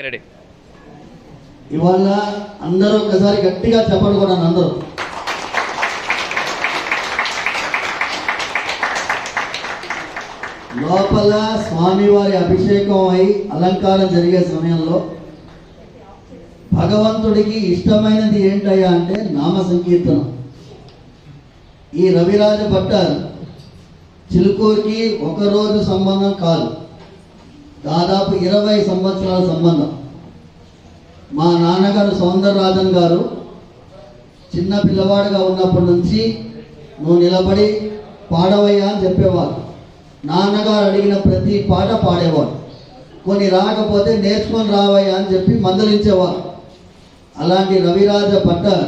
Ready. ఇవాళ అందరూ ఒకసారి గట్టిగా చెప్పండి కూడా అందరూ. లోపల స్వామివారి అభిషేకం అయి అలంకారం జరిగే సమయంలో భగవంతుడికి ఇష్టమైనది ఏంటయ్యా అంటే నామ సంకీర్తనం. ఈ రవిరాజ భట్టర్ చిలుకూరుకి ఒకరోజు సంబంధం కాదు, దాదాపు 20 సంవత్సరాల సంబంధం. మా నాన్నగారు సౌందరరాజన్ గారు చిన్న పిల్లవాడిగా ఉన్నప్పటి నుంచి నువ్వు నిలబడి పాడవయ్యా అని చెప్పేవారు. నాన్నగారు అడిగిన ప్రతి పాట పాడేవాడు. కొన్ని రాకపోతే నేర్చుకొని రావయ్యా అని చెప్పి మందలించేవారు. అలాంటి రవిరాజ భట్టర్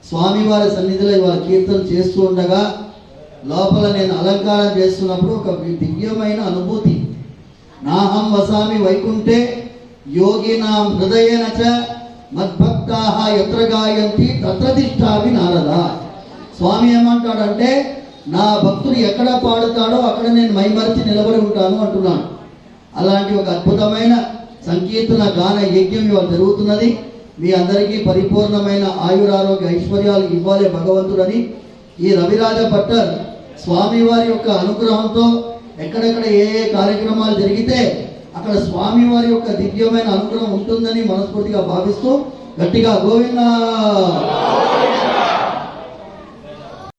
స్వామివారి సన్నిధిలో ఇవాళ కీర్తన చేస్తూ ఉండగా లోపల నేను అలంకారం చేస్తున్నప్పుడు ఒక దివ్యమైన అనుభూతి. నాహం వసామి వైకుంఠే యోగినాం హృదయేన చ మద్భక్తాః యత్ర గాయంతి తత్ర తిష్ఠామి నారద. స్వామి ఏమంటాడంటే నా భక్తుడు ఎక్కడ పాడుతాడో అక్కడ నేను మైమరిచి నిలబడి ఉంటాను అంటున్నాను. అలాంటి ఒక అద్భుతమైన సంకీర్తన గాన యజ్ఞం ఇవాళ జరుగుతున్నది. మీ అందరికీ పరిపూర్ణమైన ఆయురారోగ్య ఐశ్వర్యాలు ఇవ్వాలి భగవంతుడని ఈ రవిరాజ భట్టర్ స్వామివారి యొక్క అనుగ్రహంతో ఎక్కడెక్కడ ఏ ఏ కార్యక్రమాలు జరిగితే అక్కడ స్వామివారి యొక్క దివ్యమైన అనుగ్రహం ఉంటుందని మనస్ఫూర్తిగా భావిస్తూ గట్టిగా గోవిందా